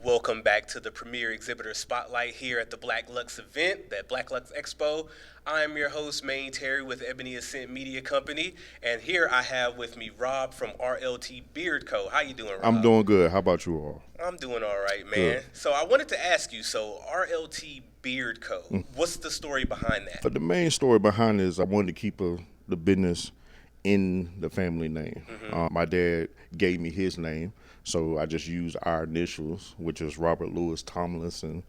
Welcome back to the premier exhibitor spotlight here at the Black Luxe event, that Black Luxe Expo. I am your host, Maine Terry with Ebony Ascent Media Company, and here I have with me Rob from RLT Beard Co. How you doing, Rob? I'm doing good. How about you all? I'm doing all right, man. Good. So I wanted to ask you, RLT Beard Co., what's the story behind that? But the main story behind it is I wanted to keep the business in the family name. My dad gave me his name, so I just used our initials, which is Robert Louis Tomlinson.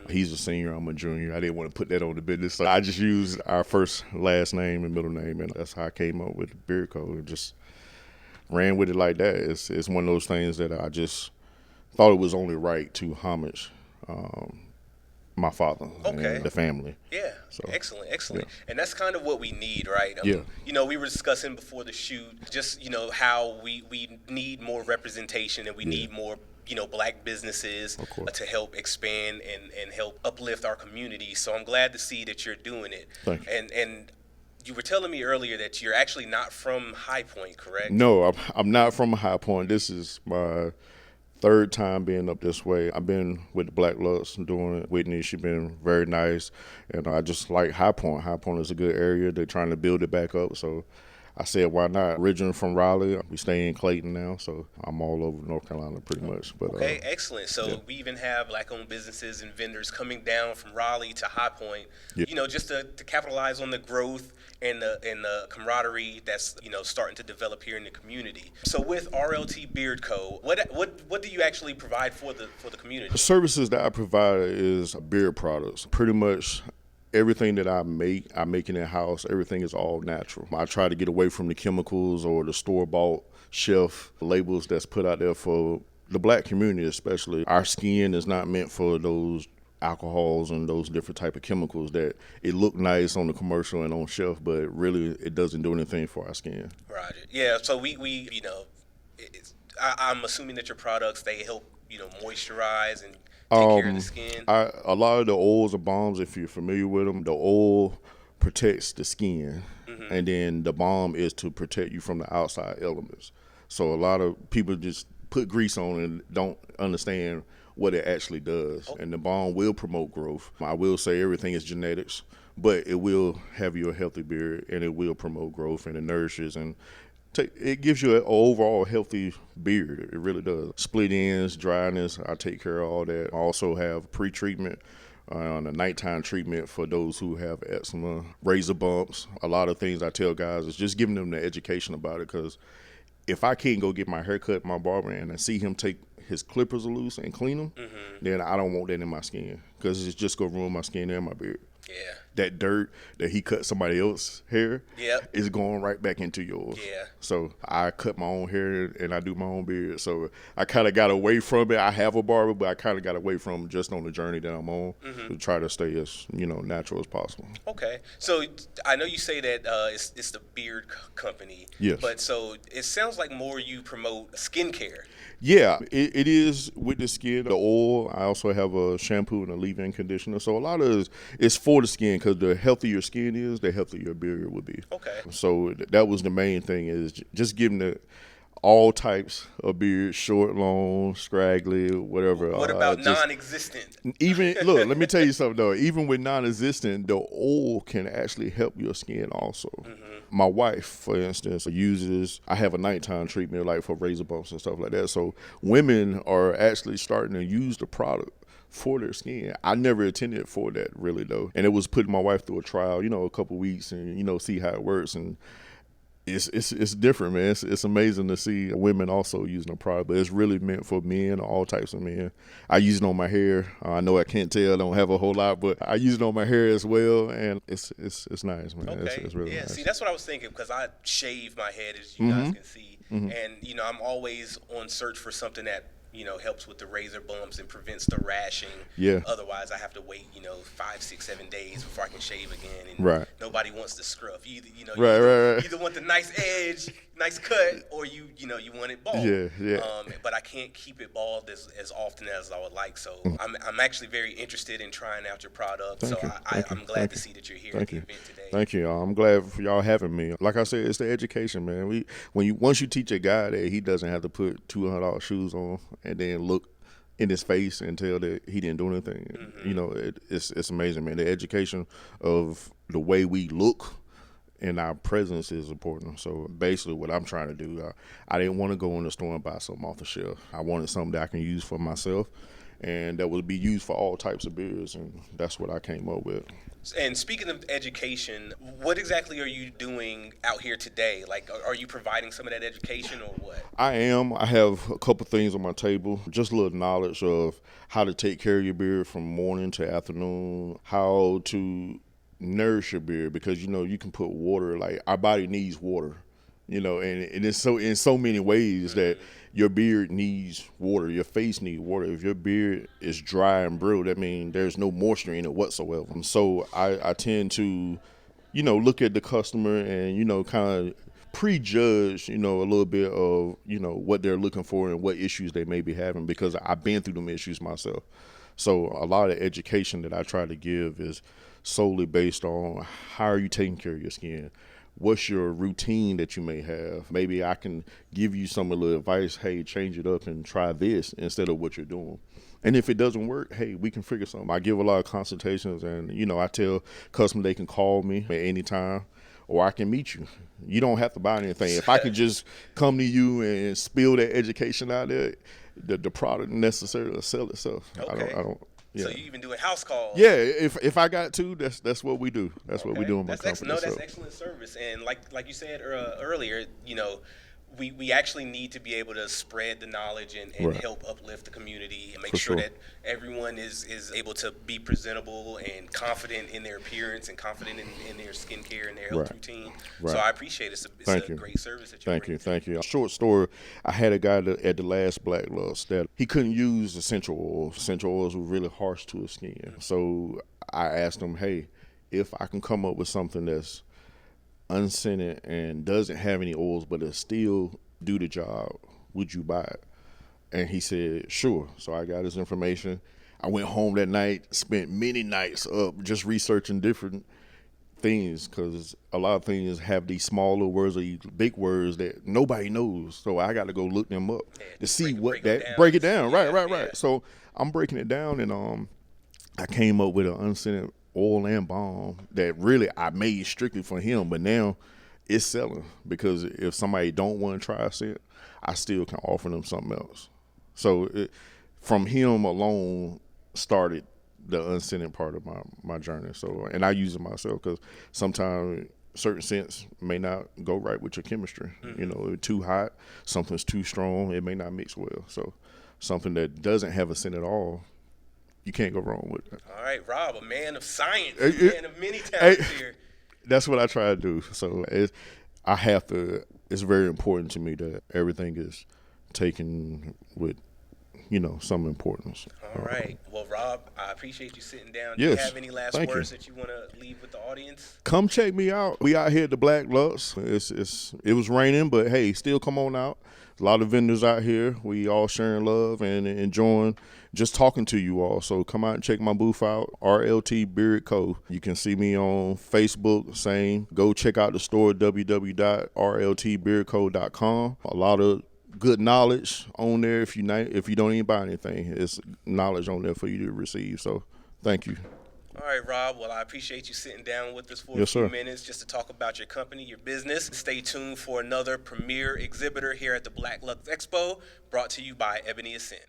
He's a senior, I'm a junior. I didn't want to put that on the business, so I just used our first last name and middle name, and that's how I came up with Beard Co. And just ran with it like that. It's one of those things that I just thought it was only right to homage my father and the family. Yeah, So, excellent. yeah. And that's kind of what we need, right? Yeah. You know, we were discussing before the shoot just, how we need more representation and we need more, black businesses to help expand and help uplift our community. So I'm glad to see that you're doing it. Thank you. And you were telling me earlier that you're actually not from High Point, correct? No, I'm not from High Point. This is my third time being up this way. I've been with the Black Luxe doing it. Whitney, she's been very nice. And I just like High Point. High Point is a good area. They're trying to build it back up. So I said, why not? Originally from Raleigh. We stay in Clayton now. So I'm all over North Carolina pretty much. But okay, excellent. So we even have black-owned businesses and vendors coming down from Raleigh to High Point, just to capitalize on the growth and the camaraderie that's starting to develop here in the community. So with RLT Beard Co., what do you actually provide for the community? The services that I provide is beard products. Pretty much everything that I make it in-house. Everything is all natural. I try to get away from the chemicals or the store-bought shelf labels that's put out there for the black community especially. Our skin is not meant for those alcohols and those different type of chemicals that it look nice on the commercial and on shelf, but really it doesn't do anything for our skin. Roger. Yeah, so I'm assuming that your products, they help, moisturize and take care of the skin. A lot of the oils or balms, if you're familiar with them, the oil protects the skin, and then the balm is to protect you from the outside elements. So a lot of people just put grease on and don't understand what it actually does. And the balm will promote growth. I will say everything is genetics, but it will have you a healthy beard and it will promote growth and it nourishes and it gives you an overall healthy beard. It really does. Split ends, dryness, I take care of all that. I also have pre-treatment on a nighttime treatment for those who have eczema, razor bumps. A lot of things I tell guys is just giving them the education about it, because if I can't go get my hair cut at my barber and I see him take his clippers loose and clean them, then I don't want that in my skin, because it's just going to ruin my skin and my beard. Yeah. That dirt that he cut somebody else's hair is going right back into yours. Yeah. So I cut my own hair and I do my own beard. So I kind of got away from it. I have a barber, but I kind of got away from it just on the journey that I'm on to try to stay as natural as possible. Okay. So I know you say that it's the beard company. Yes. But so it sounds like more you promote skincare. Yeah, it is with the skin, the oil. I also have a shampoo and a leave-in conditioner. So a lot of it's for the skin, because the healthier your skin is, the healthier your beard will be. Okay. So that was the main thing, is just giving all types of beard, short, long, scraggly, whatever. What about non-existent? Even look, let me tell you something though. Even with non-existent, the oil can actually help your skin also. My wife, for instance, I have a nighttime treatment like for razor bumps and stuff like that. So women are actually starting to use the product for their skin. I never attended for that really though. And it was putting my wife through a trial, a couple weeks and, see how it works. And it's different, man. It's amazing to see women also using the product, but it's really meant for men, all types of men. I use it on my hair. I know I can't tell, I don't have a whole lot, but I use it on my hair as well, and it's nice, man. Okay. It's really nice. See, that's what I was thinking, because I shave my head, as you guys can see, and I'm always on search for something that helps with the razor bumps and prevents the rashing. Yeah. Otherwise, I have to wait, 5, 6, 7 days before I can shave again. And right. Nobody wants the scruff. You either want the nice edge, nice cut, or you want it bald. Yeah. But I can't keep it bald as often as I would like. So I'm actually very interested in trying out your product. I'm glad to see that you're here at the event today. Thank you. I'm glad for y'all having me. Like I said, it's the education, man. Once you teach a guy that he doesn't have to put $200 shoes on and then look in his face and tell that he didn't do anything. You know, it's amazing, man. The education of the way we look and our presence is important. So basically what I'm trying to do, I didn't want to go in the store and buy something off the shelf. I wanted something that I can use for myself and that would be used for all types of beards, and that's what I came up with. And speaking of education, what exactly are you doing out here today? Like, are you providing some of that education or what? I am. I have a couple things on my table, just a little knowledge of how to take care of your beard from morning to afternoon, how to nourish your beard, because, you know, you can put water, like our body needs water, you know, and it's so in so many ways that your beard needs water, your face needs water. If your beard is dry and brittle, that means there's no moisture in it whatsoever. So I tend to, you know, look at the customer and, you know, kind of prejudge, you know, a little bit of, you know, what they're looking for and what issues they may be having, because I've been through them issues myself. So a lot of education that I try to give is solely based on how are you taking care of your skin? What's your routine that you may have? Maybe I can give you some of the advice, hey, change it up and try this instead of what you're doing. And if it doesn't work, hey, we can figure something. I give a lot of consultations, and, you know, I tell customers they can call me at any time or I can meet you. You don't have to buy anything. If I could just come to you and spill that education out there, the product necessarily will sell itself. Okay. I don't. Yeah. So you even doing house calls? Yeah, if I got to, that's what we do. That's what we do in my company. That's excellent service. And like you said earlier, you know, we actually need to be able to spread the knowledge and Right. help uplift the community and make For sure sure. that everyone is able to be presentable and confident in their appearance and confident in their skincare and their health Right. routine. Right. So I appreciate it. It's Thank a you. great service that you're bringing. Thank you. Short story, I had a guy at the last Black Luxe that he couldn't use essential oils. Essential oils were really harsh to his skin. So I asked him, hey, if I can come up with something that's unscented and doesn't have any oils but it still do the job, would you buy it? And he said, sure. So I got his information. I went home that night, spent many nights up just researching different things, because a lot of things have these smaller words or these big words that nobody knows. So I got to go look them up to see break it down. Right. So I'm breaking it down, and I came up with an unscented oil and balm that really I made strictly for him, but now it's selling, because if somebody don't want to try a scent, I still can offer them something else. So from him alone started the unscented part of my journey. So, and I use it myself, because sometimes certain scents may not go right with your chemistry. You know, it's too hot, something's too strong, it may not mix well. So something that doesn't have a scent at all, you can't go wrong with it. All right, Rob, a man of science, a man of many talents here. That's what I try to do. So it's very important to me that everything is taken with, you know, some importance. All right. Well, Rob, I appreciate you sitting down. Yes. Do you have any last Thank words you. that you want to leave with the audience? Come check me out. We out here at the Black Luxe. It was raining, but hey, still come on out. A lot of vendors out here. We all sharing love and enjoying just talking to you all. So come out and check my booth out, RLT Beard Co. You can see me on Facebook, same. Go check out the store, www.rltbeardco.com. A lot of good knowledge on there. If you don't even buy anything, it's knowledge on there for you to receive. So thank you. All right, Rob. Well, I appreciate you sitting down with us for Yes, a few sir. minutes just to talk about your company, your business. Stay tuned for another premier exhibitor here at the Black Luxe Expo, brought to you by Ebony Ascent.